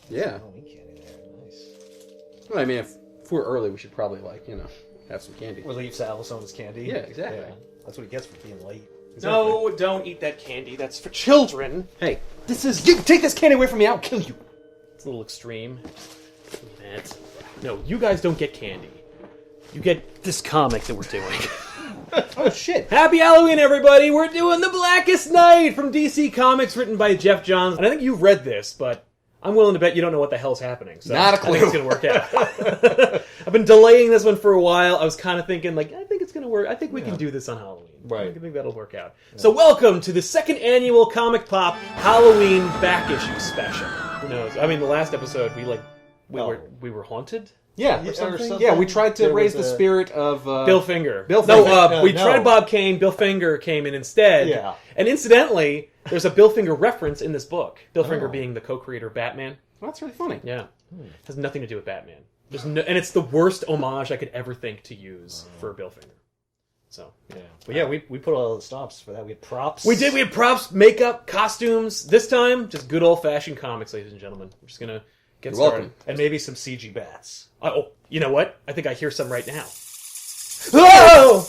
Yeah. Halloween candy there. Nice. Well, I mean, if we're early, we should probably, have some candy. Relieve Sal with some of his candy. Yeah, exactly. Yeah. That's what he gets for being late. No, don't eat that candy. That's for children. Hey, take this candy away from me, I'll kill you. It's a little extreme. Matt. No, you guys don't get candy. You get this comic that we're doing. Oh, shit. Happy Halloween, everybody! We're doing The Blackest Night from DC Comics, written by Jeff Johns. And I think you've read this, but I'm willing to bet you don't know what the hell's happening. So Not a clue. I think it's going to work out. I've been delaying this one for a while. I was kind of thinking, I think it's going to work. I think we can do this on Halloween. Right. I think that'll work out. Yeah. So welcome to the second annual ComicPop Halloween back issue special. Who knows? I mean, the last episode, we were haunted? Yeah, or something. Yeah, we tried to raise the spirit of... Bill Finger. We tried Bob Kane. Bill Finger came in instead. Yeah. And incidentally, there's a Bill Finger reference in this book. Bill Finger being the co-creator of Batman. Well, that's really funny. Yeah. It has nothing to do with Batman. And it's the worst homage I could ever think to use for Bill Finger. So, yeah. But yeah, we put all the stops for that. We had props. We did. We had props, makeup, costumes. This time, just good old-fashioned comics, ladies and gentlemen. We're just going to get started. Welcome. And maybe some CG bats. Oh, you know what? I think I hear some right now. Oh!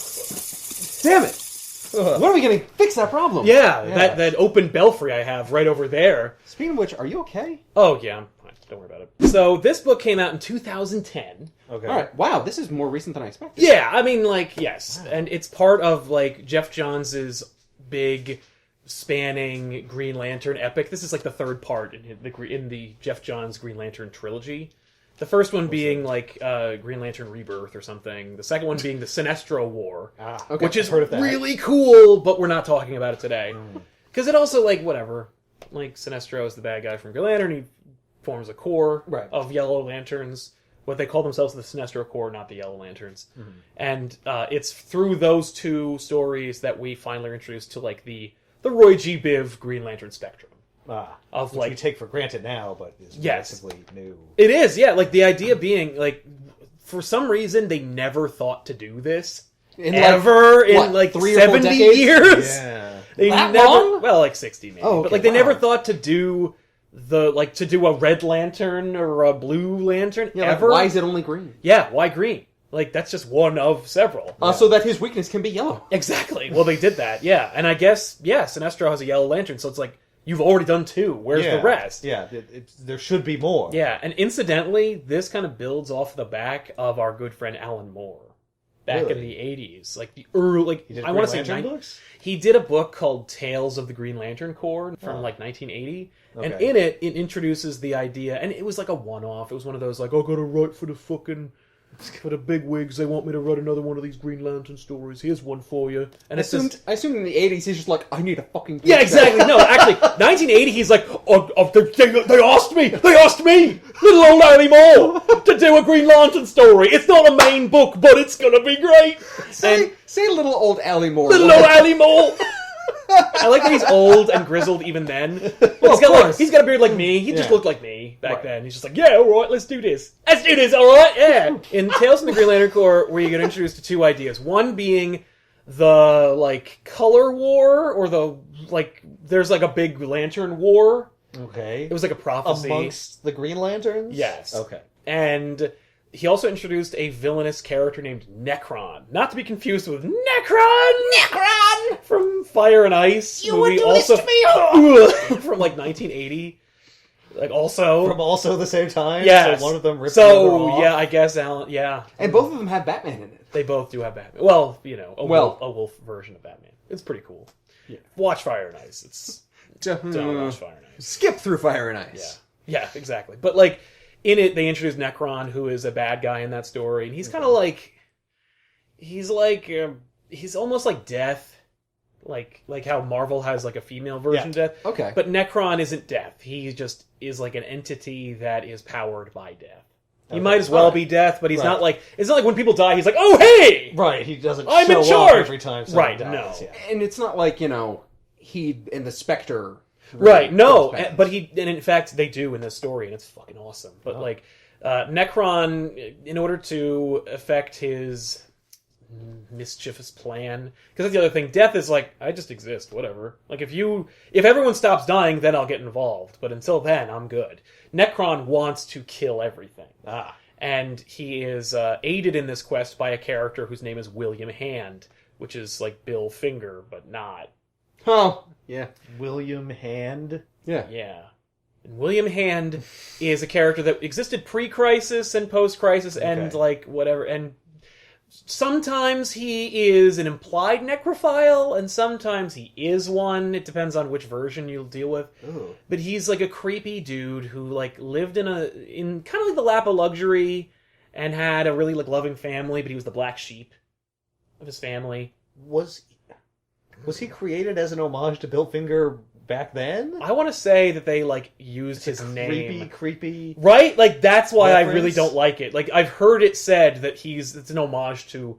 Damn it! When are we going to fix that problem? Yeah, that open belfry I have right over there. Speaking of which, are you okay? Oh, yeah, I'm fine. Don't worry about it. So, this book came out in 2010. Okay. All right. Wow, this is more recent than I expected. Yeah, I mean, yes. Wow. And it's part of, Jeff Johns' big, spanning Green Lantern epic. This is, the third part in the Jeff Johns Green Lantern trilogy. The first one being, Green Lantern Rebirth or something. The second one being the Sinestro War. Okay. Which is really cool, but we're not talking about it today. Because it also, whatever. Sinestro is the bad guy from Green Lantern. He forms a corps of Yellow Lanterns. What they call themselves, the Sinestro Corps, not the Yellow Lanterns. Mm-hmm. And it's through those two stories that we finally are introduced to, the Roy G. Biv Green Lantern spectrum. Which we take for granted now, but is relatively new. It is, yeah. The idea being, for some reason, they never thought to do this. In 3 or 4 70 years? Yeah. They that never, long? Well, 60 maybe. Oh, okay. But, they never thought to do a Red Lantern or a Blue Lantern ever. Why is it only green? Yeah, why green? That's just one of several. So that his weakness can be yellow. Exactly. Well, they did that, yeah. And I guess, Sinestro has a Yellow Lantern, so it's you've already done 2. Where's the rest? Yeah, there should be more. Yeah, and incidentally, this kind of builds off the back of our good friend Alan Moore. Back in the 80s. The early... I want to say... books? He did a book called Tales of the Green Lantern Corps from 1980. Okay. And in it introduces the idea... And it was a one-off. It was one of those I gotta write for the big wigs. They want me to write another one of these Green Lantern stories. Here's one for you. And I assumed in the 80s he's just I need a fucking... Yeah, exactly. No, actually, 1980 he's they asked me, little old Ali Moore, to do a Green Lantern story. It's not a main book, but it's gonna be great. Say little old Ali Moore. Little old Ali Moore. I like that he's old and grizzled even then. Well, he's got a beard like me. He just looked like me back then. He's just yeah, all right, let's do this. Let's do this, all right, yeah. In Tales from the Green Lantern Corps, where you get introduced to 2 ideas. One being the, color war, or there's, a big lantern war. Okay. It was a prophecy. Amongst the Green Lanterns? Yes. Okay. And... he also introduced a villainous character named Necron. Not to be confused with Necron! From Fire and Ice. You would do this to me! From 1980. Also... From also the same time? Yes. So one of them ripped the other off? Yeah, I guess, Alan, yeah. And both of them have Batman in it. They both do have Batman. Well, a wolf version of Batman. It's pretty cool. Yeah. Watch Fire and Ice. Don't watch Fire and Ice. Skip through Fire and Ice. Yeah, exactly. But, in it, they introduce Necron, who is a bad guy in that story, and he's kind of he's almost like Death, like how Marvel has a female version of Death. Okay. But Necron isn't Death. He just is an entity that is powered by Death. He might as well be Death, but he's not it's not like when people die, he's oh hey! Right, he doesn't I'm show in charge! up every time someone dies. No. Yeah. And it's not he and the Spectre... Right, no, but and in fact they do in this story, and it's fucking awesome. But Necron, in order to affect his mischievous plan. Because that's the other thing. Death is like, I just exist, whatever. Like, if everyone stops dying, then I'll get involved. But until then, I'm good. Necron wants to kill everything. And he is aided in this quest by a character whose name is William Hand, which is like Bill Finger, but not. Oh, yeah. William Hand? Yeah. Yeah. And William Hand is a character that existed pre-Crisis and post-Crisis and, like, whatever. And sometimes he is an implied necrophile, and sometimes he is one. It depends on which version you'll deal with. Ooh. But he's, like, a creepy dude who, like, lived in kind of like the lap of luxury and had a really, like, loving family, but he was the black sheep of his family. Was he created as an homage to Bill Finger back then? I want to say that they, like, used his name. Creepy. Right? Like, that's why reference? I really don't like it. Like, I've heard it said that it's an homage to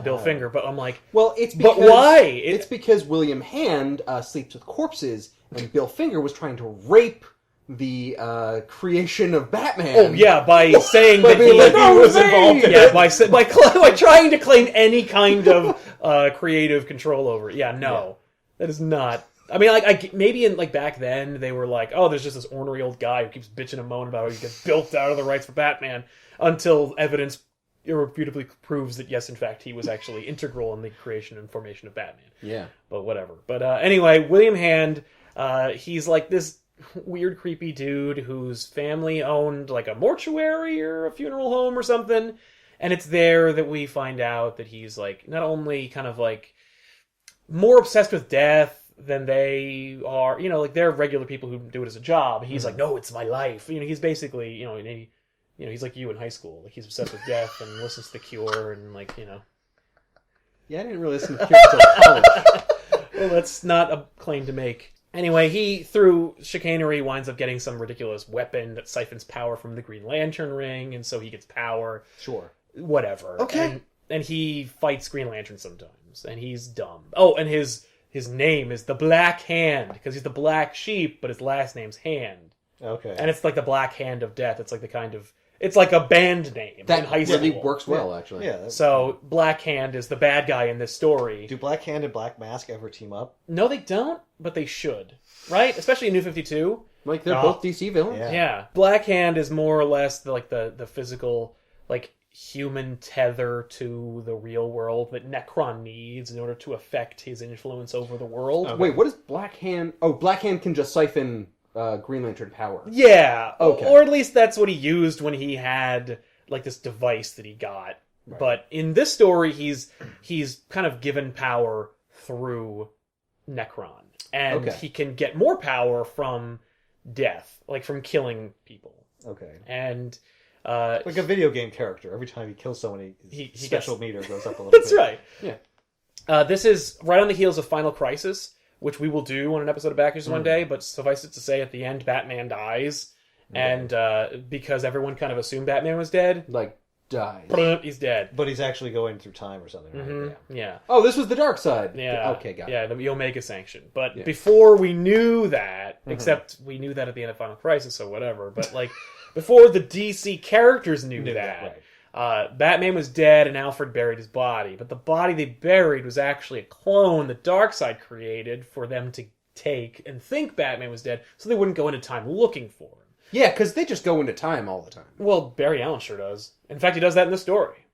Bill Finger, but I'm like... Well, it's because... But why? It's because William Hand sleeps with corpses, and Bill Finger was trying to rape the creation of Batman. Oh, yeah, by saying that he was involved in it. By trying to claim any kind of creative control over it. Yeah, no. That is not... I mean, like, maybe in, like, back then, they were like, oh, there's just this ornery old guy who keeps bitching and moaning about how he gets built out of the rights for Batman, until evidence irrefutably proves that, yes, in fact, he was actually integral in the creation and formation of Batman. Yeah. But whatever. But anyway, William Hand, he's like this weird, creepy dude whose family owned, like, a mortuary or a funeral home or something, and it's there that we find out that he's, like, not only kind of, like, more obsessed with death than they are, you know, like, they're regular people who do it as a job. He's like, no, it's my life. You know, he's basically, you know, he's like you in high school. Like, he's obsessed with death and listens to The Cure and, like, you know. Yeah, I didn't really listen to Cure until college. Well, that's not a claim to make. Anyway, he, through chicanery, winds up getting some ridiculous weapon that siphons power from the Green Lantern ring, and so he gets power. Sure. Whatever. Okay. And he fights Green Lantern sometimes, and he's dumb. Oh, and his name is the Black Hand, because he's the black sheep, but his last name's Hand. Okay. And it's like the Black Hand of Death. It's like the kind of... It's like a band name in high school. That really works well, actually. Yeah. So, Black Hand is the bad guy in this story. Do Black Hand and Black Mask ever team up? No, they don't, but they should. Right? Especially in New 52. Like, they're both DC villains? Yeah. Black Hand is more or less the physical, like, human tether to the real world that Necron needs in order to affect his influence over the world. Okay. Wait, what is Black Hand? Oh, Black Hand can just siphon Green Lantern power. Yeah. Okay. Or at least that's what he used when he had, like, this device that he got. Right. But in this story, he's kind of given power through Necron. And he can get more power from death, like from killing people. Okay. And... like a video game character. Every time he kills someone, his special meter goes up a little That's bit. right. Yeah. This is right on the heels of Final Crisis, which we will do on an episode of Backers one day, but suffice it to say, at the end, Batman dies. And because everyone kind of assumed Batman was dead... Like, dies. He's dead. But he's actually going through time or something, right? Mm-hmm. Yeah. Oh, this was the dark side. Yeah. Okay, got it. Yeah, the Omega Sanction. But before we knew that, except we knew that at the end of Final Crisis or whatever, but, like... Before the DC characters knew that, right. Batman was dead and Alfred buried his body. But the body they buried was actually a clone that Darkseid created for them to take and think Batman was dead, so they wouldn't go into time looking for him. Yeah, because they just go into time all the time. Well, Barry Allen sure does. In fact, he does that in the story.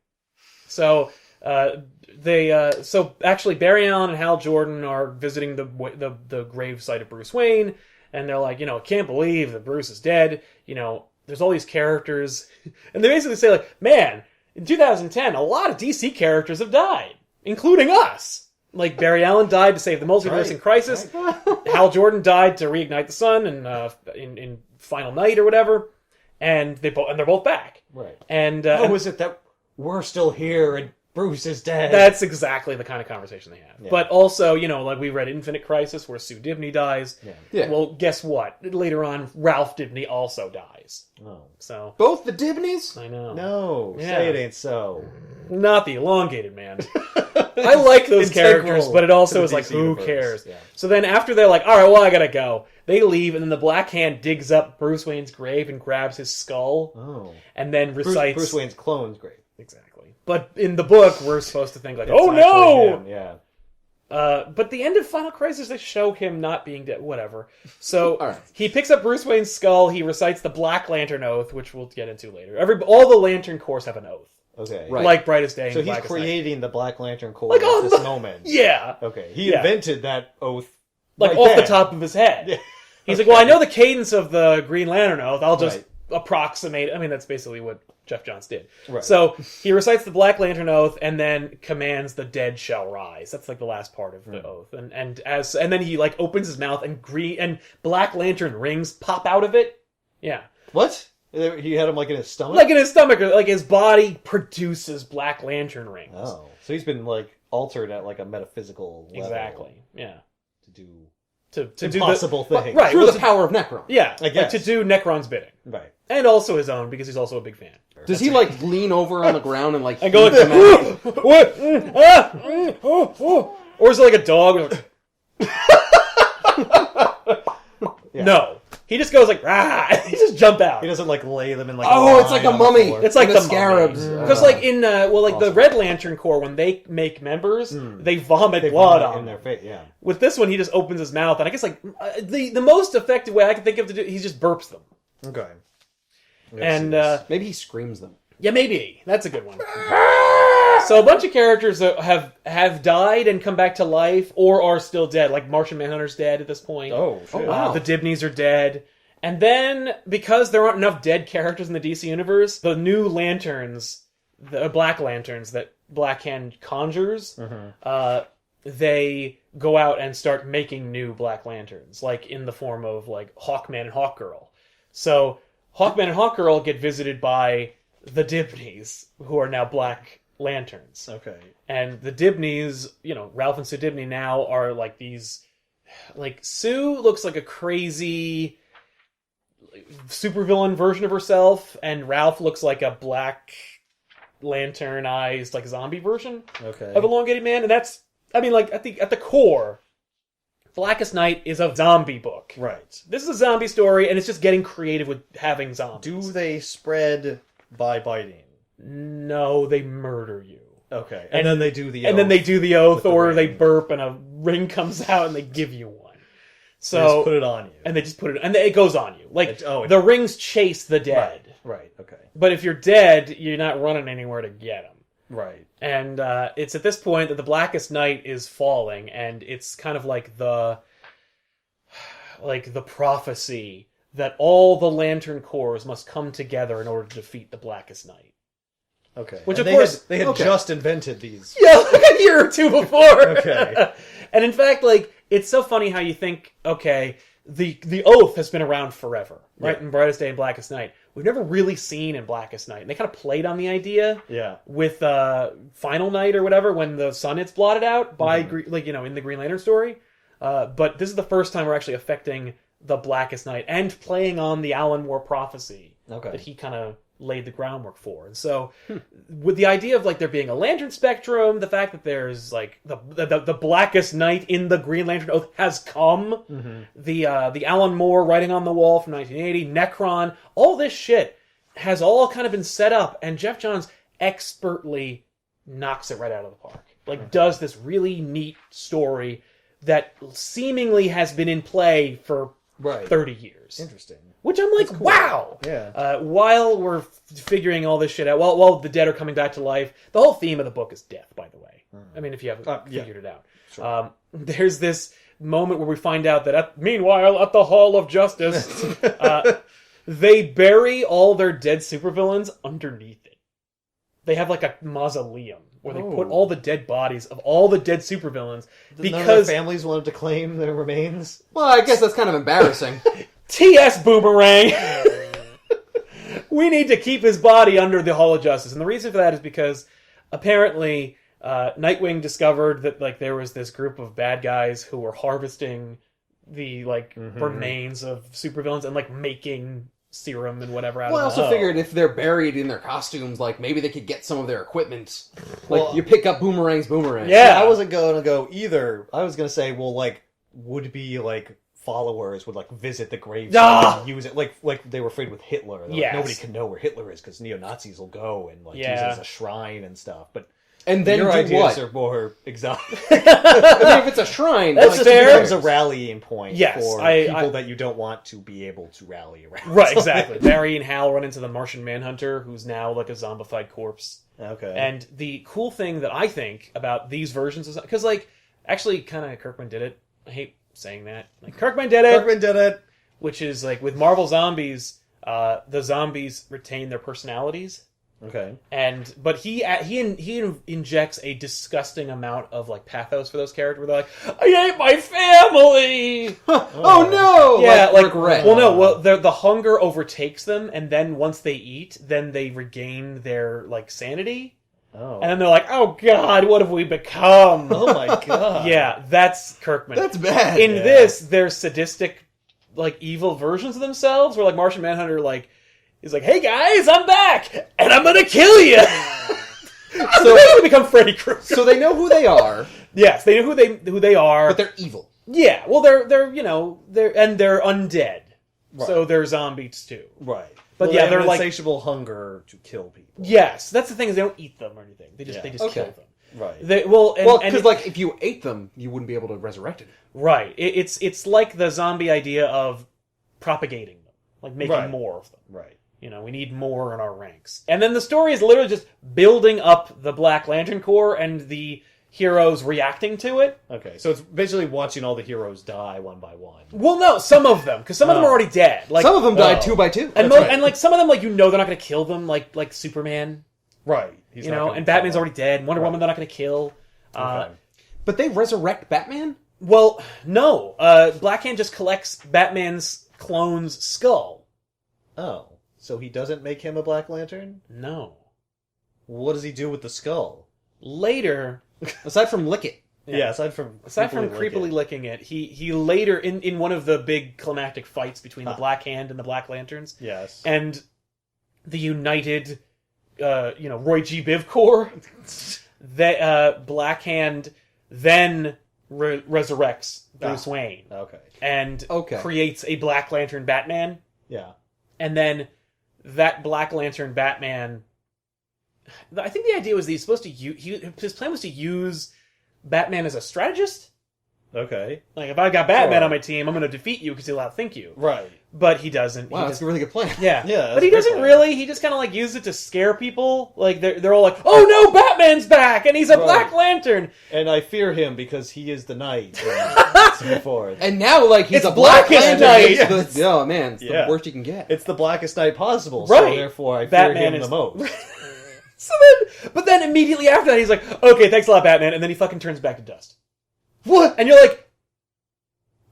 So actually Barry Allen and Hal Jordan are visiting the grave site of Bruce Wayne, and they're like, I can't believe that Bruce is dead. There's all these characters, and they basically say, like, man, in 2010, a lot of DC characters have died, including us. Like, Barry Allen died to save the multiverse in Crisis. Right. Hal Jordan died to reignite the sun in Final Night or whatever, and they're both back. Right. And how is it that we're still here and Bruce is dead? That's exactly the kind of conversation they have. Yeah. But also, like we read Infinite Crisis, where Sue Dibney dies. Yeah. Well, guess what? Later on, Ralph Dibney also dies. Oh. So both the Dibneys? I know. No, say it ain't so. Not the elongated man. I like those characters, but it also is like, who cares? Yeah. So then after they're like, all right, well, I gotta go. They leave, and then the Black Hand digs up Bruce Wayne's grave and grabs his skull. Oh. And then recites... Bruce Wayne's clone's grave. exactly. But in the book, we're supposed to think like, It's oh no! him, yeah. But the end of Final Crisis, they show him not being dead. Whatever. So All right. he picks up Bruce Wayne's skull. He recites the Black Lantern Oath, which we'll get into later. All the Lantern Corps have an oath. Okay. Right. Like Brightest Day and So he's Blackest creating Night. the Black Lantern Corps Like, at this moment. Yeah. Okay. He invented that oath. Like right off there. the top of his head. Yeah. He's like, well, I know the cadence of the Green Lantern Oath. I'll just Right. approximate. I mean, that's basically what Jeff Johns did. Right. So he recites the Black Lantern Oath and then commands the dead shall rise. That's like the last part of the oath. And then he like opens his mouth and Black Lantern rings pop out of it. Yeah. What? He had him like in his stomach? Like in his stomach, like his body produces Black Lantern rings. Oh. So he's been like altered at like a metaphysical level. Exactly. Yeah. To do To impossible do things. right. Through Well, the power of Necron. yeah. I guess. Like, to do Necron's bidding. Right. And also his own, because he's also a big fan. Does he like lean over on the ground and like And go like, what? Or is it like a dog? Yeah. No. He just goes like, rah! And he just jump out. He doesn't like lay them in like Oh, a it's like line a on the mummy. floor. It's like And the scarabs. Because like in, the awesome. Red Lantern Corps, when they make members, they vomit blood on in their them. face, yeah. With this one, he just opens his mouth, and I guess like the most effective way I can think of to do, he just burps them. Okay. And maybe he screams them. yeah, maybe that's a good one. So a bunch of characters that have died and come back to life, or are still dead. Like Martian Manhunter's dead at this point. oh, shit. wow. The Dibneys are dead. And then, because there aren't enough dead characters in the DC universe, the new lanterns, the Black Lanterns that Black Hand conjures, they go out and start making new Black Lanterns, like in the form of like Hawkman and Hawkgirl. So Hawkman and Hawkgirl get visited by the Dibneys, who are now Black Lanterns. Okay. And the Dibneys, Ralph and Sue Dibney now are like these... Like, Sue looks like a crazy supervillain version of herself, and Ralph looks like a Black Lanternized, like, zombie version Okay. of Elongated Man. And that's... I mean, like, at the core, Blackest Night is a zombie book. Right. This is a zombie story, and it's just getting creative with having zombies. Do they spread by biting? No, they murder you. Okay. And then they do the And then they do the oath, with the or ring. they burp and a ring comes out and they give you one. So They just put it on you. and they just put it, and it goes on you. Like It- the rings chase the dead, Right. Okay. but if you're dead, you're not running anywhere to get them. Right. And it's at this point that the Blackest Night is falling, and it's kind of like the prophecy that all the Lantern Corps must come together in order to defeat the Blackest Night. Okay. Which, And of course- they had just invented these. Yeah, like a year or two before. Okay. And in fact, like, it's so funny how you think, okay, the oath has been around forever, right? Yeah. In Brightest Day and Blackest Night. We've never really seen in Blackest Night. And they kind of played on the idea Yeah. with Final Night or whatever, when the sun is blotted out by, in the Green Lantern story. But this is the first time we're actually affecting the Blackest Night and playing on the Alan Moore prophecy Okay. that he kind of laid the groundwork for. And so with the idea of like there being a lantern spectrum, the fact that there's like the Blackest Night in the Green Lantern Oath has come, the Alan Moore writing on the wall from 1980, Necron, all this shit has all kind of been set up, and Jeff Johns expertly knocks it right out of the park. Like does this really neat story that seemingly has been in play for 30 years. Interesting. Which I'm like, wow! Yeah. While we're figuring all this shit out, while the dead are coming back to life, the whole theme of the book is death, by the way. I mean, if you haven't figured it out. Sure. There's this moment where we find out that, meanwhile, at the Hall of Justice, they bury all their dead supervillains underneath it. They have like a mausoleum where they put all the dead bodies of all the dead supervillains None of their because families wanted to claim their remains. Well, I guess that's kind of embarrassing. T.S. Boomerang! We need to keep his body under the Hall of Justice. And the reason for that is because apparently Nightwing discovered that like there was this group of bad guys who were harvesting the remains of supervillains and like making serum and whatever out Well, I of them. also figured if they're buried in their costumes, like maybe they could get some of their equipment. Like you pick up Boomerang's boomerang. Yeah. I wasn't going to go either. I was going to say, well, like, would be like followers would like visit the grave Ah! and use it like they were afraid with Hitler. They're Yes. like, nobody can know where Hitler is because neo-Nazis will go and like use it as a shrine and stuff. But And then your do ideas what? are more exotic. I mean, if it's a shrine, That's like, fair. It becomes a rallying point Yes, for I- people that you don't want to be able to rally around. Right, exactly. Barry and Hal run into the Martian Manhunter, who's now like a zombified corpse. Okay. And the cool thing that I think about these versions of... Because, like, actually, kind of Kirkman did it. I hate saying that. Like, Kirkman did it! Kirkman did it! Which is, like, with Marvel Zombies, the zombies retain their personalities. Okay. But he injects a disgusting amount of like pathos for those characters. Where they're like, "I ate my family." Oh no! Yeah, like regret. well, no, well, the hunger overtakes them, and then once they eat, then they regain their like sanity, Oh. and then they're like, "Oh God, what have we become?" Oh my god. Yeah, that's Kirkman. That's bad. In this, they're sadistic, like evil versions of themselves. Where like Martian Manhunter, like. He's like, "Hey guys, I'm back, and I'm gonna kill you." So they become Freddy Krueger. So they know who they are, Yes, they know who they are. but they're evil. Yeah, well, they're they're undead, Right. so they're zombies too. Right. But Well, yeah, they they're have an like insatiable hunger to kill people. yes, that's the thing is they don't eat them or anything. They just Yeah. kill Okay. them. Right. They Well, and because like if you ate them, you wouldn't be able to resurrect it. right, it's like the zombie idea of propagating them, like making Right. more of them. Right. You know, we need more in our ranks. And then the story is literally just building up the Black Lantern Corps and the heroes reacting to it. Okay. So it's basically watching all the heroes die one by one. Well, no, some of them, because some of them are already dead. Like Some of them died oh. 2 by 2. and That's right. and like some of them, like they're not going to kill them, like Superman. Right. He's You not know, gonna and Batman's kill already dead. Wonder Woman, they're not going to kill. Okay. But they resurrect Batman? Well, no. Blackhand just collects Batman's clone's skull. Oh. So he doesn't make him a Black Lantern? No. What does he do with the skull? Later, Aside from lick it. Yeah, aside from creepily licking it, he later, in one of the big climactic fights between the Black Hand and the Black Lanterns, Yes. and the united, Roy G. Biv Corps, that Black Hand then resurrects Bruce Wayne Okay. and Okay. creates a Black Lantern Batman, Yeah. and then that Black Lantern Batman. I think the idea was that he's supposed to his plan was to use Batman as a strategist. Okay. Like, if I got Batman Sure. on my team, I'm going to defeat you because he'll outthink you. Right. But he doesn't. Wow, He that's just, a really good plan. yeah. Yeah, But he that's a doesn't good really. He just kind of like uses it to scare people. Like, they're all like, "Oh no, Batman's back! And he's a Right. Black Lantern!" And I fear him because he is the knight. And so forth. And now, like, he's It's a Black Blackest Lantern. Night. Oh, man, it's Yeah. the worst you can get. It's the blackest night possible, Right. so therefore I fear Batman him is- the most. But then immediately after that, he's like, "Okay, thanks a lot, Batman," and then he fucking turns back to dust. What? And you're like,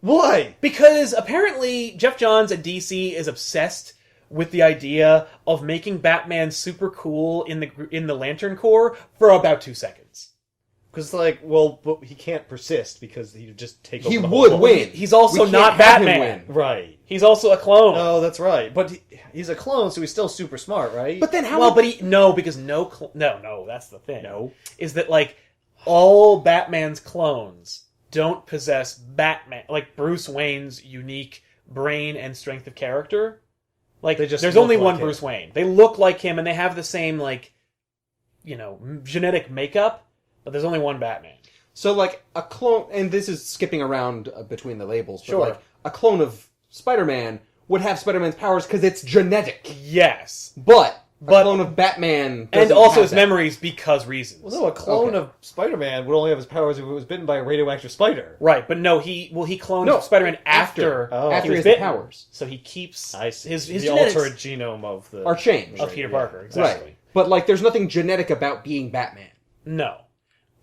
Why? because apparently Jeff Johns at DC is obsessed with the idea of making Batman super cool in the Lantern Corps for about 2 seconds. Because, like, well, but he can't persist because he'd just take over He the whole would world. win. He's also We not can't have him Batman. win. Right. He's also a clone. Oh, that's right. But he's a clone, so he's still super smart, right? But then how... Well, but because no, that's the thing. No. Is that like all Batman's clones don't possess Batman, like Bruce Wayne's unique brain and strength of character. Like, They just there's look only like one him. Bruce Wayne. They look like him, and they have the same genetic makeup, but there's only one Batman. So, like, a clone... And this is skipping around between the labels, but, Sure. like, a clone of Spider-Man would have Spider-Man's powers because it's genetic. Yes, But a But- clone of Batman and doesn't also have his that. memories because reasons. Well, no, a clone Okay. of Spider-Man would only have his powers if it was bitten by a radioactive spider. Right, but no, he cloned No, Spider-Man after Oh. After he he was has the bitten. powers. So he keeps I see. his the genetics altered genome of the... Are changed. of Peter Yeah. Parker. Exactly. Right. But, like, there's nothing genetic about being Batman.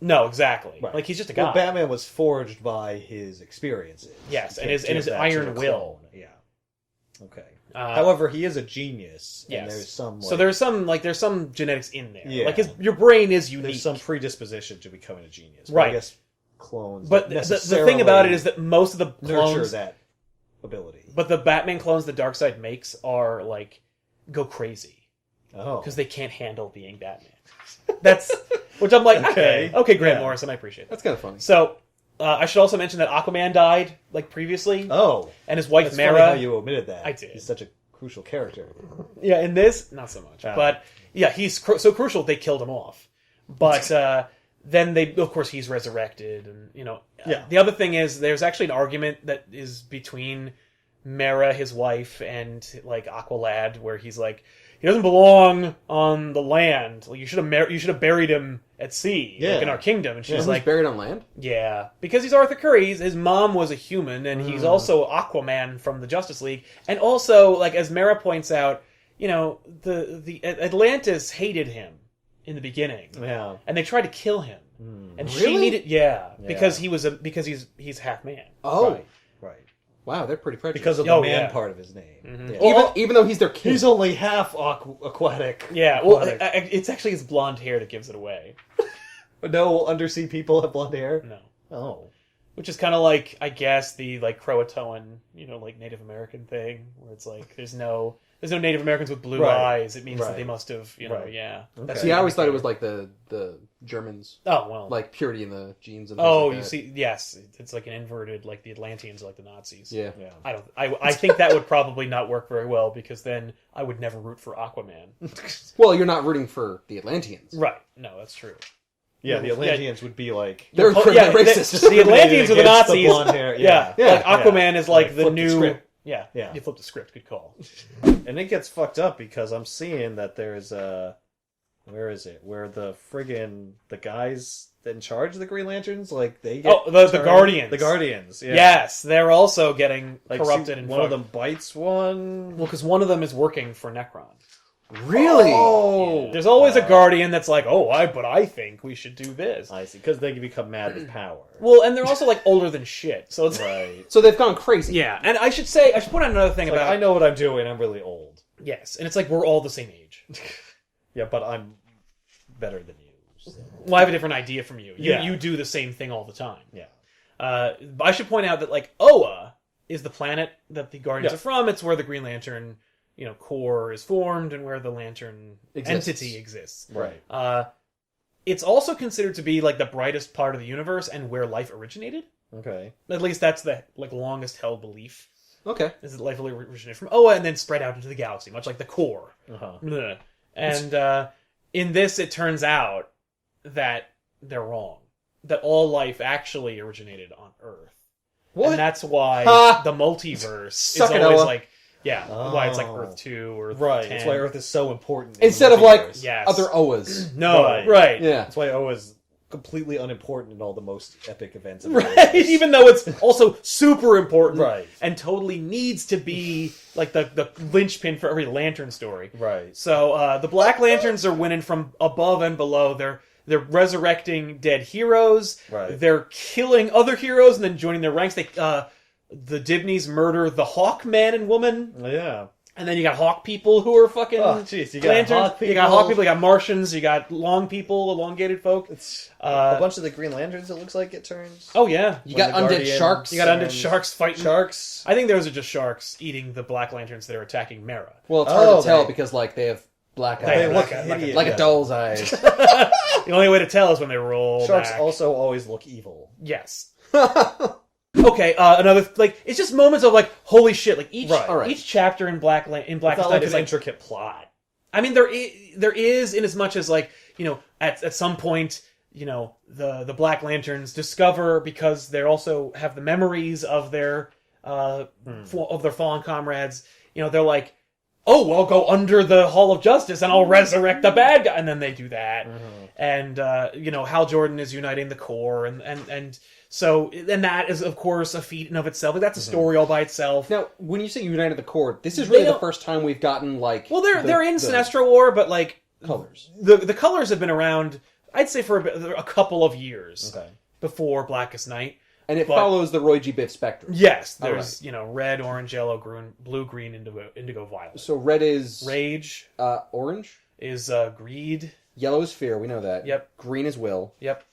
No, exactly. Right. Like, he's just a guy. Well, Batman was forged by his experiences. Yes, You and can't his give that iron to a will. clone. Yeah. Okay. Uh, However, he is a genius. yes. And there's some... So there's some genetics in there. Yeah. Like your brain is unique. There's some predisposition to becoming a genius. But Right. I guess clones but don't the thing about it is that most of the nurture clones, that ability. but the Batman clones that Darkseid makes are like go crazy Oh. because they can't handle being Batman. That's which I'm like, okay, Grant Yeah. Morrison, I appreciate that. That's kind of funny. So I should also mention that Aquaman died previously. Oh, and his wife that's Mara. funny how you omitted that. I did. He's such a crucial character. Yeah, in this, not so much. But yeah, he's so crucial they killed him off. But then of course, he's resurrected, and the other thing is there's actually an argument that is between Mara, his wife, and Aqualad, where he's like, he doesn't belong on the land. You should have buried him at sea, in our kingdom. And she's like, buried on land? Yeah, because he's Arthur Curry. His mom was a human, and he's also Aquaman from the Justice League. And also, as Mara points out, the Atlantis hated him in the beginning. Yeah, and they tried to kill him. And really? she needed, because he's half man. Oh, right. Wow, they're pretty prejudiced. Because of the man part of his name. Mm-hmm. Yeah. Even though he's their king. He's only half aquatic. Yeah, well, it's actually his blonde hair that gives it away. No undersea people have blonde hair? No. Oh. Which is kind of I guess, the Croatoan, Native American thing, where it's there's no Native Americans with blue eyes. It means that they must have, yeah. Okay. See, I always thought it was the Germans. Oh, well. Purity in the genes and things you see, yes. It's an inverted, the Atlanteans are the Nazis. Yeah. I think that would probably not work very well, because then I would never root for Aquaman. Well, you're not rooting for the Atlanteans. Right. No, that's true. Yeah, the Atlanteans would be they're racist. The Atlanteans are the Nazis. The blonde hair. Aquaman is the new... Yeah, you flipped the script. Good call. And it gets fucked up because I'm seeing that there's where is it? Where the guys in charge of the Green Lanterns, they get the Guardians. The Guardians, yeah. Yes, they're also getting corrupted. And one of them bites one. Well, because one of them is working for Necron. Really? Oh! Yeah. There's always a Guardian that's but I think we should do this. I see, because they can become mad with power. Well, and they're also older than shit, so it's right. So they've gone crazy. Yeah, and I should point out another thing about I know what I'm doing. I'm really old. Yes, and it's we're all the same age. Yeah, but I'm better than you. So. Well, I have a different idea from you. Yeah. You do the same thing all the time. Yeah. I should point out that Oa is the planet that the Guardians are from. It's where the Green Lantern core is formed and where the Lantern entity exists. Right. It's also considered to be the brightest part of the universe and where life originated. Okay. At least that's the longest held belief. Okay. Is that life originated from Oa and then spread out into the galaxy, much like the core. Uh-huh. And in this, it turns out that they're wrong. That all life actually originated on Earth. What? And that's why the multiverse is always why it's Earth 2 or right. 10. That's why Earth is so important. Instead of other Oas. No, right. Yeah. That's why Oa's completely unimportant in all the most epic events of right. Even though it's also super important, right, and totally needs to be the linchpin for every Lantern story. Right. So the Black Lanterns are winning from above and below. They're resurrecting dead heroes. Right. They're killing other heroes and then joining their ranks. The Dibneys murder the Hawk man and woman. Yeah. And then you got Hawk people who are fucking jeez, you got Lanterns. Hawk people. You got Hawk people, you got Martians, you got long people, elongated folk. It's a bunch of the Green Lanterns, it looks like it turns. Oh, yeah. You got undead sharks. You got undead sharks fighting. Sharks. I think those are just sharks eating the Black Lanterns that are attacking Mara. Well, it's hard to tell because they have black eyes. They look like a doll's eyes. The only way to tell is when they roll Sharks back. also always look evil. Yes. Okay, another it's just moments of holy shit! Each chapter in Blackest Night is an intricate plot. I mean, there is in as much as at some point the Black Lanterns discover, because they also have the memories of their fallen comrades. They're like, oh, I'll go under the Hall of Justice and I'll resurrect the bad guy, and then they do that. And Hal Jordan is uniting the Corps, and so that is of course a feat in of itself. That's a story all by itself. Now, when you say united the Corps, this is really the first time we've gotten well, they're in Sinestro War, but colors. The colors have been around, I'd say, for a couple of years before Blackest Night. And it follows the Roy G. Biv spectrum. Yes, there's red, orange, yellow, blue, green, indigo, violet. So red is rage. Orange is greed. Yellow is fear. We know that. Yep. Green is will. Yep.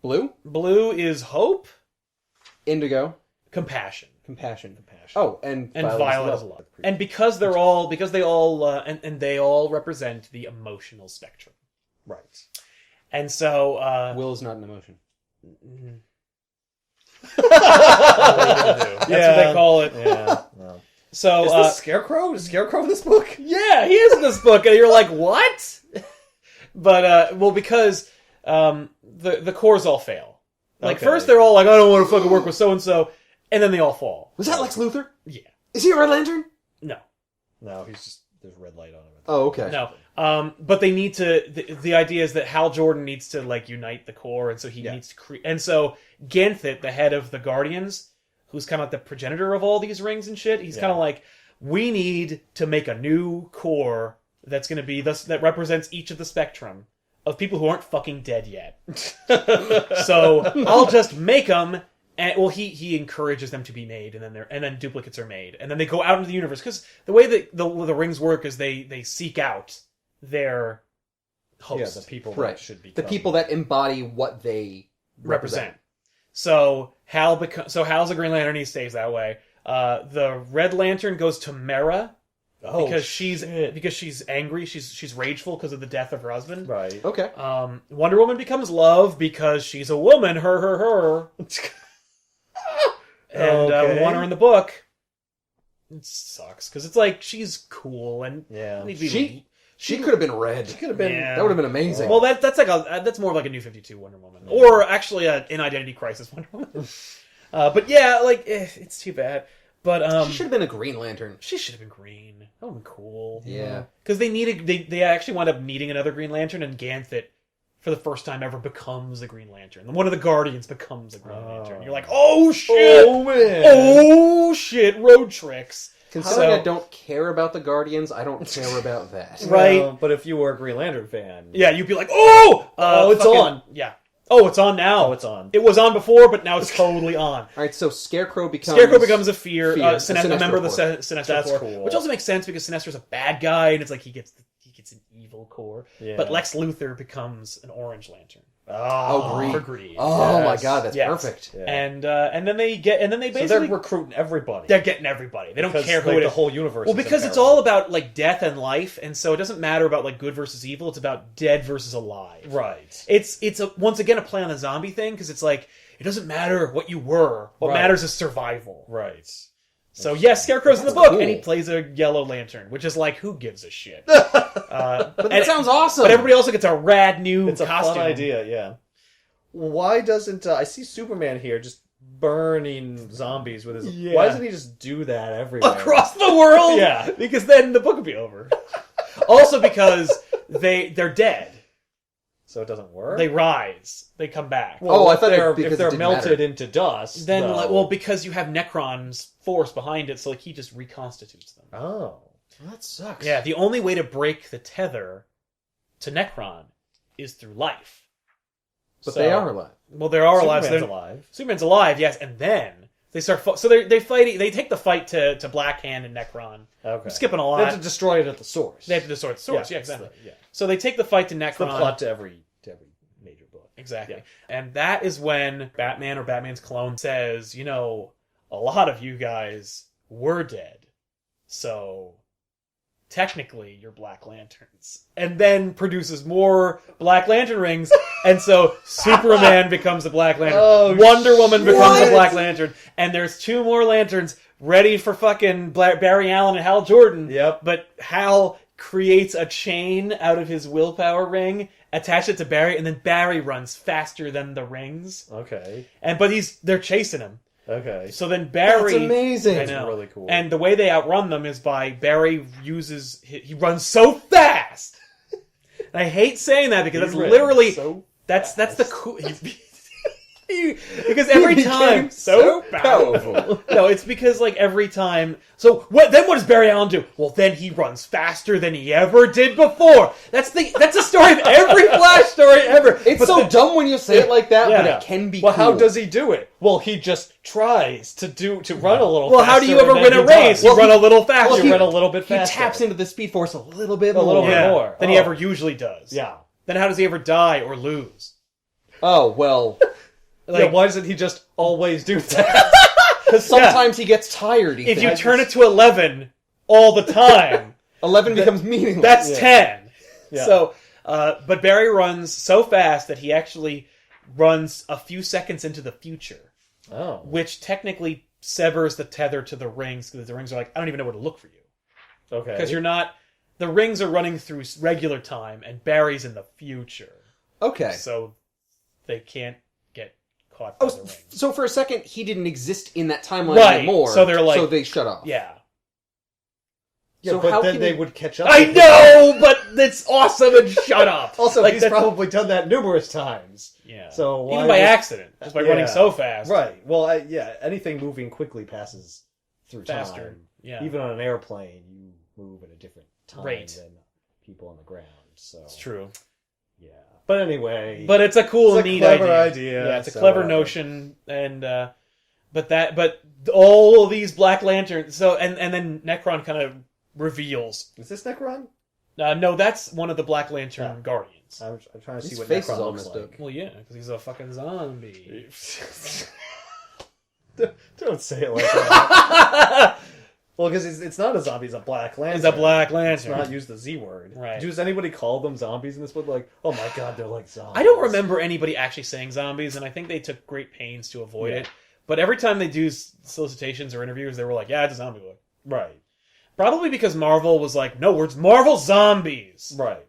Blue. Blue is hope. Indigo. Compassion. Oh, and violet is love. And because they all represent the emotional spectrum. Right. And so will is not an emotion. What are you gonna do? That's what they call it. Yeah. No. So Is this Scarecrow? Is Scarecrow in this book? yeah, he is in this book, and you're like, what? But because the cores all fail. Like first they're all like, I don't want to fucking work with so and so, and then they all fall. Was that Lex Luthor? Yeah. Is he a Red Lantern? No, he's just there's red light on him. Oh, okay. No. But they need to. The idea is that Hal Jordan needs to like unite the core, and so he needs to create. And so Ganthet, the head of the Guardians, who's kind of like the progenitor of all these rings and shit, he's kind of like, we need to make a new core that's going to be that represents each of the spectrum of people who aren't fucking dead yet. So I'll just make them. And, well, he encourages them to be made, and then duplicates are made, and then they go out into the universe. Because the way that the rings work is they seek out their host, the people Right. that should be The people that embody what they represent. So Hal's a Green Lantern. He stays that way. The Red Lantern goes to Mera because she's angry. She's rageful because of the death of her husband. Right. Okay. Wonder Woman becomes Love because she's a woman. Her. And we want her in the book. It sucks because it's like she's cool and She could have been red. She could have been. That would have been amazing. Well, that's more of like a New 52 Wonder Woman, or actually an Identity Crisis Wonder Woman. But yeah, it's too bad. But she should have been a Green Lantern. She should have been green. That would have been cool. Yeah, because they actually wound up needing another Green Lantern, and Ganthet, for the first time ever, becomes the Green Lantern. One of the Guardians becomes the Green Lantern. You're like, oh shit! Oh man! Oh shit! Road tricks. Considering I don't care about the Guardians, I don't care about that. Right. Well, but if you were a Green Lantern fan... Yeah, you'd be like, oh! It's on. Yeah. Oh, it's on now. Oh, it's on. It was on before, but now it's totally on. Alright, so Scarecrow becomes a fear. a member of the Sinestro That's Corps. cool. Which also makes sense because Sinestro's a bad guy, and it's like he gets an evil core. Yeah. But Lex Luthor becomes an Orange Lantern. Oh, Greed. For Greed. Oh Yes. my god, that's Yes. perfect. Yeah. And then they basically... So they're recruiting everybody. They're getting everybody. They don't Because, care who like, it the is. whole universe Well, is because it's unbearable. all about like death and life, and so it doesn't matter about like good versus evil. It's about dead versus alive. Right. It's once again a play on the zombie thing because it's like it doesn't matter what you were. What matters is survival. Right. So yes, Scarecrow's in the book, cool. and he plays a Yellow Lantern, which is like who gives a shit. But that sounds awesome. But everybody also gets a rad new It's a costume. fun idea, yeah. Why doesn't... I see Superman here just burning zombies with his... Yeah. Why doesn't he just do that everywhere? Across the world. Yeah. Because then the book would be over. Also because they're dead. So it doesn't work? They rise. They come back. Oh, I thought they're, because if they're it didn't melted matter. into dust... Then, though- because you have Necron's force behind it, so like he just reconstitutes them. Oh. Well, that sucks. Yeah, the only way to break the tether to Necron is through life. But So- they are alive. Well, there are alive. Superman's alive. Superman's alive, yes, and then they start. So they fight. They take the fight to Black Hand and Necron. Okay. I'm skipping a They lot. have to destroy it at the source. They have to destroy the source. Yeah, exactly. Yeah. So they take the fight to Necron. It's the plot to every major book. Exactly. Yeah. And that is when Batman or Batman's clone says, a lot of you guys were dead. So technically you're Black Lanterns. And then produces more Black Lantern rings. And so Superman becomes a Black Lantern. Oh, Wonder Woman becomes a what? Black Lantern. And there's 2 more lanterns ready for fucking Barry Allen and Hal Jordan. Yep. But Hal creates a chain out of his willpower ring, attach it to Barry, and then Barry runs faster than the rings. Okay. But they're chasing him. Okay. So then Barry... That's amazing. I know. Really cool. And the way they outrun them is by Barry he runs so fast. And I hate saying that because that's literally... That's the cool... because every He time... became so powerful. No, it's because every time... So then what does Barry Allen do? Well, then he runs faster than he ever did before. That's the story of every Flash story ever. It's so dumb when you say it like that, but Yeah. it can be Well, cool. how does he do it? Well, he just tries to run a little Well, faster. how do you ever and win then a he race? does. You run a little faster. You run a little bit He faster. taps into the Speed Force a little bit A little more. bit more. than he ever usually does. Yeah. Then how does he ever die or lose? Oh, well. Yeah, why doesn't he just always do that? Because sometimes he gets tired. If you turn it to 11 all the time, 11 becomes meaningless. that's 10. Yeah. So, but Barry runs so fast that he actually runs a few seconds into the future. Oh. which technically severs the tether to the rings, because the rings are like, I don't even know where to look for you. Okay. Because you're not... The rings are running through regular time, and Barry's in the future. Okay. So they can't get caught by the rings. So for a second, he didn't exist in that timeline Right. anymore. So they're like... So they shut off. Yeah. Yeah, So but how then can they he- would catch up. I with know, but it's awesome, and shut up. Also, Like, he's that's- probably done that numerous times. Yeah. So why even by would- accident, just by running so fast. Right. Well, anything moving quickly passes through Faster. time. Yeah. Even on an airplane, you move at a different time Rate. than people on the ground. So It's true. Yeah. But anyway. But it's a cool, It's a neat clever idea. idea, Yeah, it's a so clever whatever. notion, and but all of these Black Lanterns. So and then Necron kind of reveals. Is this Necron? No, that's one of the Black Lantern Guardians. I'm trying to see His what face is Necron all looks messed like. up. Well, yeah, because he's a fucking zombie. Don't say it like that. Well, because it's not a zombie, it's a Black Lantern. He's a Black Let's Lantern. not use the Z word. Right. Does anybody call them zombies in this book? Like, oh my god, they're like zombies. I don't remember anybody actually saying zombies, and I think they took great pains to avoid it. But every time they do solicitations or interviews, they were like, yeah, it's a zombie book. Right. Probably because Marvel was like, no, we're Marvel zombies. Right.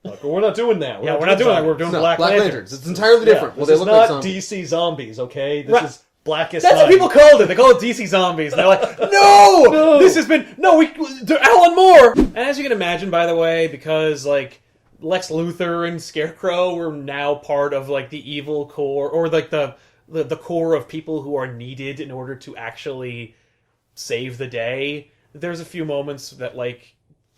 Like, well, we're not doing that. We're not doing that. We're doing No, Black Lanterns. It's entirely different. Well, This they is look like not zombies. DC zombies, okay? This Right. is Blackest That's what Night. people called it. They call it DC Zombies. And they're like, no! This has been... No, Alan Moore! And as you can imagine, by the way, because, like, Lex Luthor and Scarecrow were now part of, like, the evil core, or, like, the core of people who are needed in order to actually save the day. There's a few moments that, like,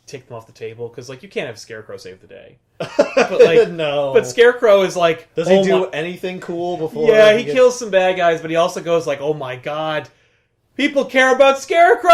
take them off the table, because, like, you can't have Scarecrow save the day. But, like, no. But Scarecrow is like... Does he oh do my- anything cool before? Yeah, he gets- kills some bad guys, but he also goes like, oh my god, people care about Scarecrow!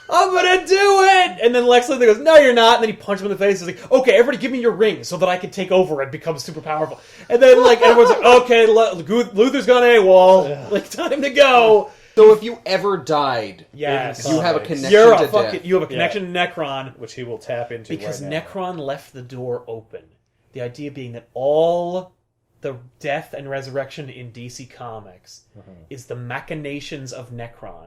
I'm gonna do it! And then Lex Luthor goes, no you're not, and then he punches him in the face, and he's like, okay, everybody give me your ring so that I can take over and become super powerful. And then, like, everyone's like, okay, Luthor's gone AWOL, like, time to go! So if you ever died, Yes. you have a Comics. connection You're to a fucking, death. you have a connection to Necron, Which he will tap into because right now. Necron left the door open. The idea being that all the death and resurrection in DC Comics is the machinations of Necron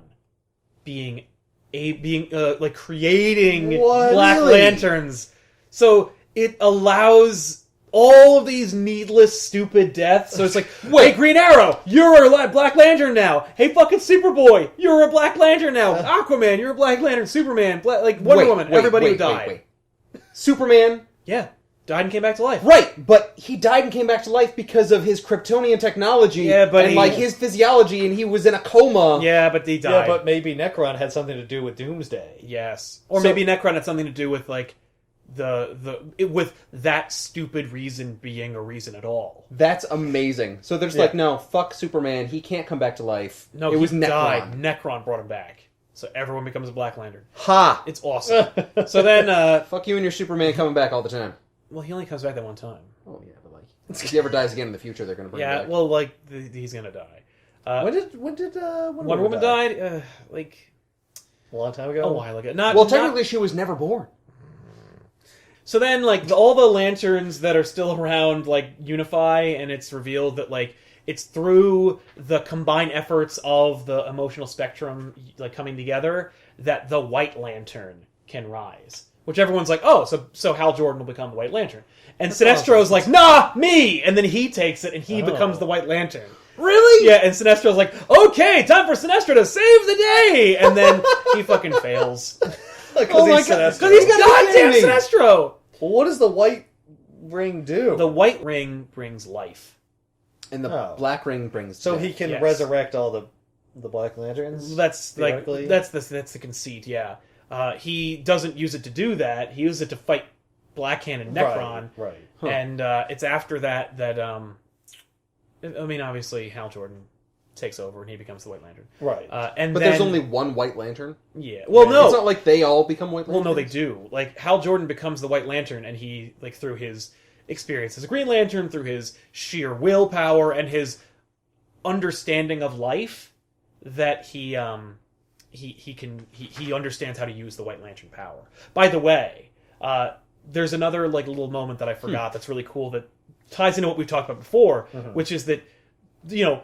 being like creating What? Black Really? Lanterns. So it allows all of these needless, stupid deaths. So it's like, Wait. hey, Green Arrow, you're a Black Lantern now. Hey, fucking Superboy, you're a Black Lantern now. Aquaman, you're a Black Lantern. Superman, like Wonder Woman, everybody who died. Superman, Yeah, died and came back to life. right, but he died and came back to life because of his Kryptonian technology Yeah, but and he- like his physiology, and he was in a coma. Yeah, but he died. Yeah, but maybe Necron had something to do with Doomsday. Yes, or So- maybe Necron had something to do with like with that stupid reason being a reason at all. That's amazing. So they're just like, no, fuck Superman. He can't come back to life. No, it was he Necron. died. Necron brought him back, so everyone becomes a Black Lantern. Ha! It's awesome. So then, Fuck you and your Superman coming back all the time. well, he only comes back that one time. Oh yeah, but like, if he ever dies again in the future, they're gonna bring him Yeah, back. well, like he's gonna die. When did Wonder Woman died, like A long time ago? a while ago. Not well, not- technically, she was never born. So then, like, all the lanterns that are still around, like, unify, and it's revealed that, like, it's through the combined efforts of the emotional spectrum, like, coming together, that the White Lantern can rise. Which everyone's like, oh, so Hal Jordan will become the White Lantern. And Sinestro's like, nah, me! And then he takes it, and he becomes the White Lantern. Really? Yeah, and Sinestro's like, okay, time for Sinestro to save the day! And then he fucking fails. Oh my god! Because he's got goddamn kidding me. Sinestro! Well, what does the white ring do? The white ring brings life. And the Oh. black ring brings. So death. he can Yes. resurrect all the Black Lanterns? That's like Theoretically? that's the conceit. Yeah, he doesn't use it to do that. He uses it to fight Blackhand and Necron. Right. Huh. And it's after that I mean, obviously Hal Jordan takes over and he becomes the White Lantern. Right. And But then, there's only one White Lantern. yeah. Well, no. It's not like they all become White Well, Lanterns. no, they do. Like, Hal Jordan becomes the White Lantern, and he, like, through his experience as a Green Lantern, through his sheer willpower and his understanding of life, that he understands how to use the White Lantern power. By the way, there's another, like, little moment that I forgot that's really cool that ties into what we've talked about before, which is that, you know,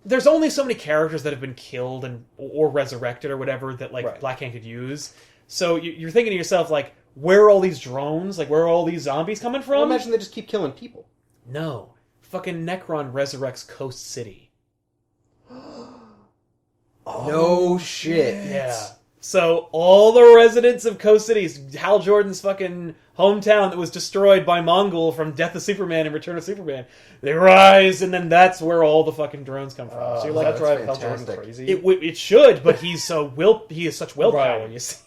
there's only so many characters that have been killed or resurrected or whatever that Right. Black Hand could use. So you're thinking to yourself, like, where are all these drones? Like, where are all these zombies coming from? Well, imagine they just keep killing people. No. Fucking Necron resurrects Coast City. No shit. Yeah. So all the residents of Coast City, Hal Jordan's fucking hometown that was destroyed by Mongol from Death of Superman and Return of Superman, they rise, and then that's where all the fucking drones come from. So you're like, that drive Hal fantastic. Jordan crazy? it should, but he is such willpower, Right. you see.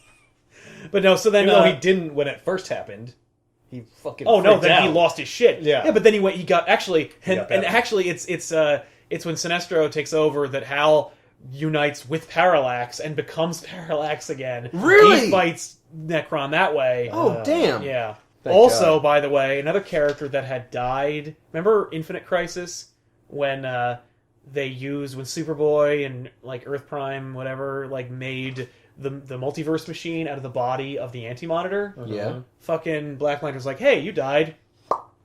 But no, so then Even though he didn't when it first happened. He fucking oh no, freaked then out. he lost his shit. Yeah. But then he got actually, He got and better. actually, it's when Sinestro takes over that Hal unites with Parallax and becomes Parallax again. Really? He fights Necron that way. Oh, damn. Yeah. Thank Also, God. by the way, another character that had died. Remember Infinite Crisis when they used when Superboy and like Earth Prime whatever like made the multiverse machine out of the body of the Anti-Monitor. Yeah. Fucking Black Lantern's like, hey, you died.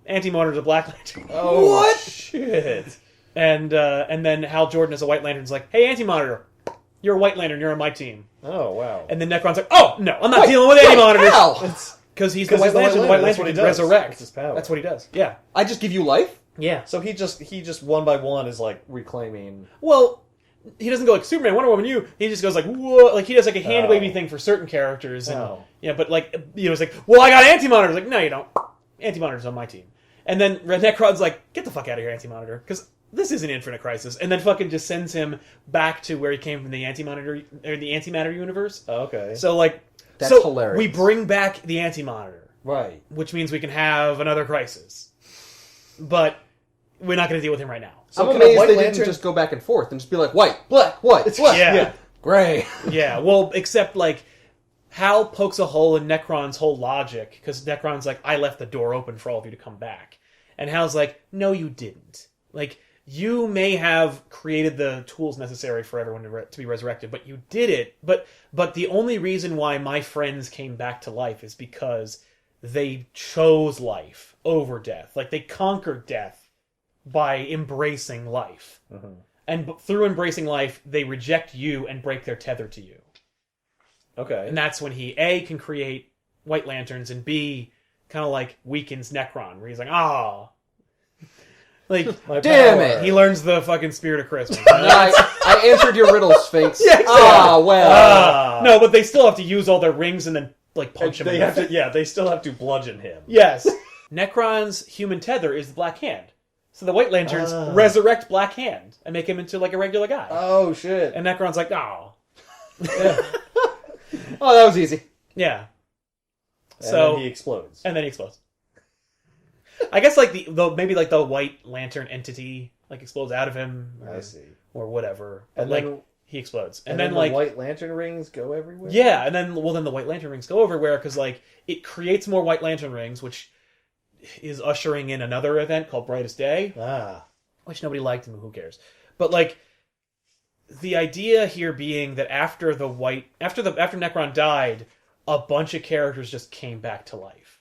Anti-Monitor to Black Lantern. Oh, What? shit. And then Hal Jordan as a White Lantern's like, hey, Anti-Monitor, you're a White Lantern, you're on my team. Oh, wow. And then Necron's like, oh, no, I'm not Wait, dealing with wait, Anti-Monitor. how? Because he's the Because White he's the Lantern. The White White Lantern. That's Lantern what he can does. resurrect. That's his power. That's what he does. Yeah. I just give you life? Yeah. So he just one by one is like reclaiming. Well, he doesn't go like Superman, Wonder Woman, you. He just goes like, whoa. Like, he does like a hand wavy Oh. thing for certain characters. And, Oh. yeah, but like, it's like, well, I got Anti-Monitor. It's like, no, you don't. Anti-Monitor's on my team. And then Necron's like, get the fuck out of here, Anti-Monitor. Because this is an Infinite Crisis. And then fucking just sends him back to where he came from, the Anti-Monitor, or the Antimatter universe. Oh, okay. So, like, That's so hilarious. we bring back the Anti-Monitor, Right. which means we can have another crisis. But we're not going to deal with him right now. I'm can a amazed White they Lantern- didn't just go back and forth and just be like, white, black, white, black. Yeah. Gray. Yeah, well, except, like, Hal pokes a hole in Necron's whole logic, because Necron's like, I left the door open for all of you to come back. And Hal's like, no, you didn't. Like, you may have created the tools necessary for everyone to be resurrected, but you did it. But the only reason why my friends came back to life is because they chose life over death. Like, they conquered death by embracing life. Mm-hmm. And through embracing life, they reject you and break their tether to you. Okay. And that's when he, A, can create White Lanterns, and B, kind of like weakens Necron, where he's like, ah. Like, My Damn power. it. he learns the fucking spirit of Christmas. I answered your riddle, Sphinx. Yeah, exactly. Ah, well. Ah. No, but they still have to use all their rings and then, like, punch him They in the have to. Yeah, they still have to bludgeon him. Yes. Necron's human tether is the Black Hand. So the White Lanterns Ah. resurrect Black Hand and make him into, like, a regular guy. Oh shit. And Necron's like, oh. Oh, that was easy. Yeah. And So, then he explodes. and then he explodes. I guess, like, maybe, like, the White Lantern entity, like, explodes out of him. Or, I see. Or whatever. But, And like, then- he explodes. And then, then like, the White Lantern rings go everywhere. yeah, and then, well, then the White Lantern rings go everywhere, because, like, it creates more White Lantern rings, which is ushering in another event called Brightest Day, Ah. which nobody liked, and who cares? But, like, the idea here being that after Necron died, a bunch of characters just came back to life.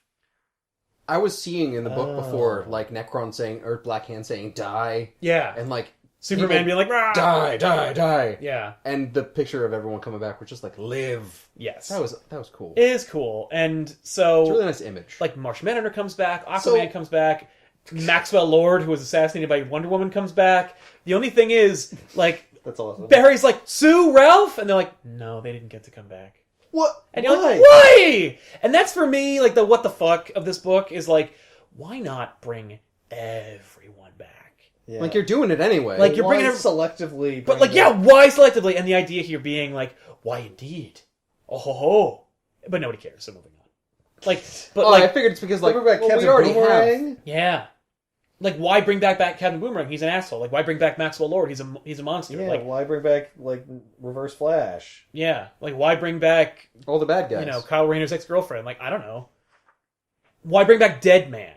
I was seeing in the book Oh. before, like, Necron saying, or Black Hand saying, die. Yeah. And, like, Superman people- being like, "Rah!" die, die, die. Yeah. And the picture of everyone coming back was just like, live. Yes. That was cool. It is cool. And so, It's a really nice image. like, Martian Manhunter comes back, Aquaman So- comes back, Maxwell Lord, who was assassinated by Wonder Woman, comes back. The only thing is, like, That's awesome. Barry's like, Sue, Ralph? And they're like, no, they didn't get to come back. What? And you're like, Why? why? And that's for me, like, the what the fuck of this book is like, why not bring everyone back? Yeah. Like, you're doing it anyway. Like, you're Why bringing selectively. But, like, yeah, why selectively? And the idea here being like, why indeed? Oh ho ho. But nobody cares, so moving on. Like, but oh, like, I figured it's because, like, Remember back well, Captain we already have. Boomerang? yeah. Like, why bring back Captain Boomerang? He's an asshole. Like, why bring back Maxwell Lord? He's a monster. Yeah. Like, Why bring back like Reverse Flash? yeah. Like, why bring back, All the bad guys. you know, Kyle Rayner's ex-girlfriend? Like, I don't know. Why bring back Dead Man?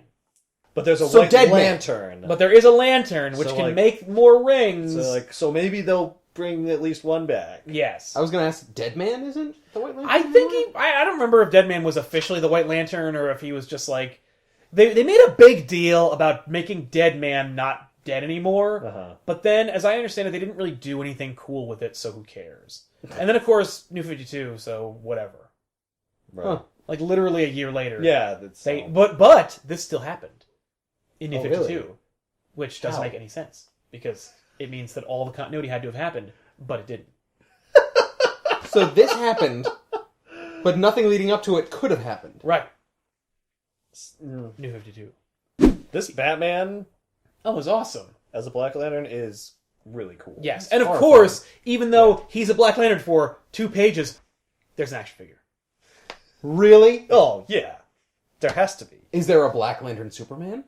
But there's a So White Dead Man. Lantern. But there is a lantern which So, can like- make more rings. so maybe they'll bring at least one back. Yes. I was going to ask, Dead Man isn't the White Lantern? I think anymore? I don't remember if Dead Man was officially the White Lantern or if he was just like... They made a big deal about making Dead Man not dead anymore. Uh-huh. But then, as I understand it, they didn't really do anything cool with it, so who cares? And then, of course, New 52, so whatever. Right. Huh. Like, literally a year later. Yeah, that's... But this still happened in New 52, really? which doesn't make any sense, because it means that all the continuity had to have happened, but it didn't. So this happened, but nothing leading up to it could have happened. Right. New 52. This Batman Oh, it was awesome. as a Black Lantern is really cool. Yes, It's and of horrifying. course, even though he's a Black Lantern for 2 pages, there's an action figure. Really? Oh, yeah. There has to be. Is there a Black Lantern Superman?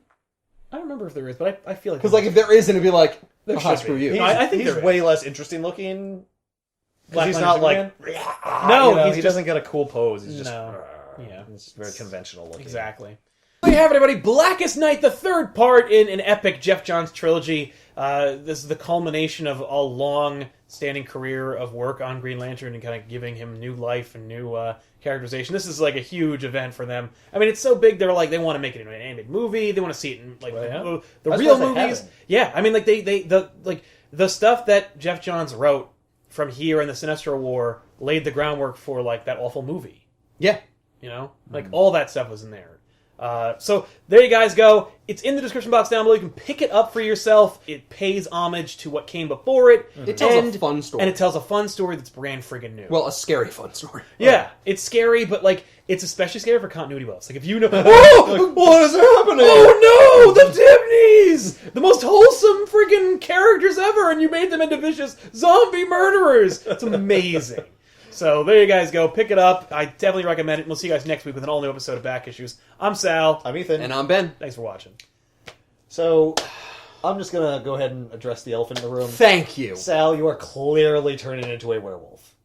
I don't remember if there is, but I feel like... Because, like, if there isn't, it'd be like, There aha, should screw be. you. He's, I think he's there way less interesting looking. Black He's Lantern not like... No, he doesn't get a cool pose. He's just... No. Yeah. It's very conventional looking. Exactly. There you have it, everybody. Blackest Night, the third part in an epic Jeff Johns trilogy. This is the culmination of a long-standing career of work on Green Lantern and kind of giving him new life and new characterization. This is like a huge event for them. I mean, it's so big, they're like, they want to make it into an animated movie. They want to see it in like the real movies. Yeah, I mean, like the stuff that Jeff Johns wrote from here in the Sinestro War laid the groundwork for like that awful movie. Yeah. You know, like all that stuff was in there. So there you guys go. It's in the description box down below. You can pick it up for yourself. It pays homage to what came before it. It tells a fun story. And it tells a fun story that's brand friggin' new. Well, a scary fun story. Yeah, it's scary, but like it's especially scary for continuity buffs. Like if you know, What is happening? oh no, the Dibneys, the most wholesome friggin' characters ever, and you made them into vicious zombie murderers. It's amazing. So there you guys go. Pick it up. I definitely recommend it. We'll see you guys next week with an all-new episode of Back Issues. I'm Sal. I'm Ethan. And I'm Ben. Thanks for watching. So, I'm just going to go ahead and address the elephant in the room. Thank you. Sal, you are clearly turning into a werewolf.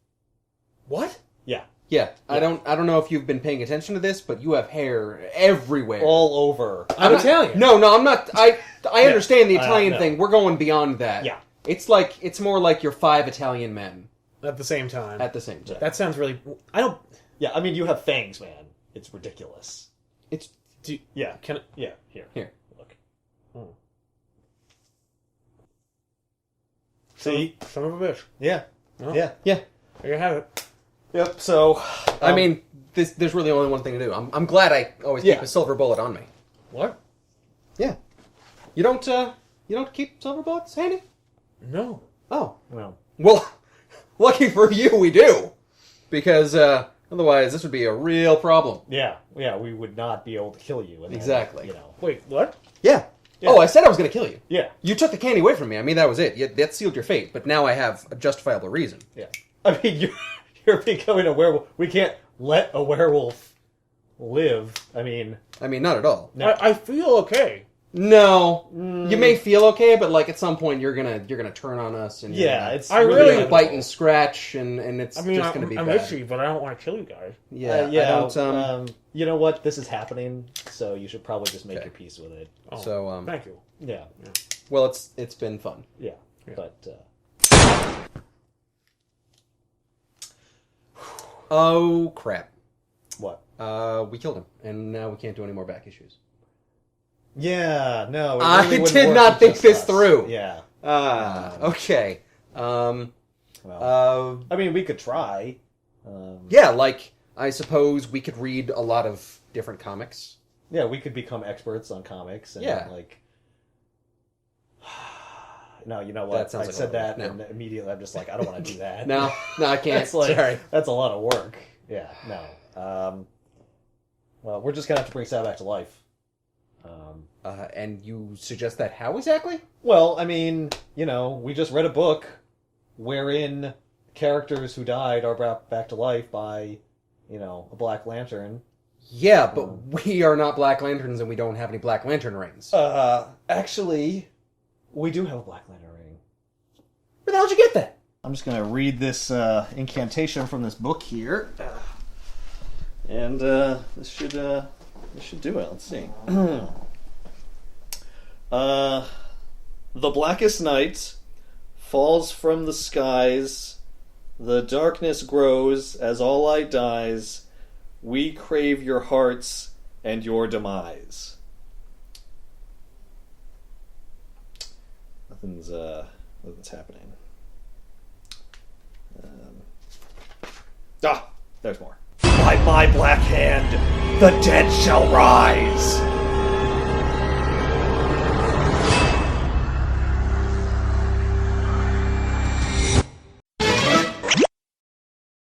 What? Yeah. Yeah, I don't know if you've been paying attention to this, but you have hair everywhere. All over. I'm Italian. No, I'm not. I understand the I Italian know. thing. We're going beyond that. Yeah. It's more like you're 5 Italian men At the same time. at the same time. That sounds really... I don't... Yeah, I mean, you have fangs, man. It's ridiculous. It's Yeah. Can Yeah, here. here. Look. See? Son of a bitch. Yeah. Oh. Yeah. Yeah. There you have it. Yep, so... I mean, there's really only one thing to do. I'm glad I always keep a silver bullet on me. What? Yeah. You don't keep silver bullets handy? No. Oh. Well, Lucky for you, we do. Because otherwise, this would be a real problem. yeah, we would not be able to kill you. And then, Exactly. You know. Wait, what? Yeah. Yeah. Oh, I said I was going to kill you. Yeah. You took the candy away from me. I mean, that was it. That sealed your fate. But now I have a justifiable reason. Yeah. I mean, you're becoming a werewolf. We can't let a werewolf live. I mean, not at all. no. I feel okay. No, you may feel okay, but like at some point you're gonna turn on us, and Yeah, it's I really really- gonna bite and scratch, and it's I mean, just gonna be I'm bad. itchy, but I don't want to kill you guys. Yeah, yeah. I don't. You know what? This is happening, so you should probably just make Okay. your peace with it. Oh, So thank you. Yeah. well, it's been fun. Yeah. But Oh crap! what? We killed him, and now we can't do any more back issues. Yeah. No. It I really wouldn't did work not with think just this us. through. Yeah. Okay. Well, I mean, we could try. Yeah, like I suppose we could read a lot of different comics. Yeah, we could become experts on comics. And, Yeah. Like. No, you know what? That sounds I like a said lot of that, work. and No. immediately I'm just like, I don't want to do that. No, I can't. That's like Sorry. that's a lot of work. Yeah, no. Well, we're just gonna have to bring Sal back to life. And you suggest that how exactly? Well, I mean, you know, we just read a book wherein characters who died are brought back to life by, you know, a Black Lantern. Yeah, but we are not Black Lanterns, and we don't have any Black Lantern rings. Actually, we do have a Black Lantern ring. Where the hell did you get that? I'm just gonna read this incantation from this book here, and this should do it. Let's see. The blackest night falls from the skies. The darkness grows as all light dies. We crave your hearts and your demise. Nothing's happening. There's more. By my black hand, the dead shall rise.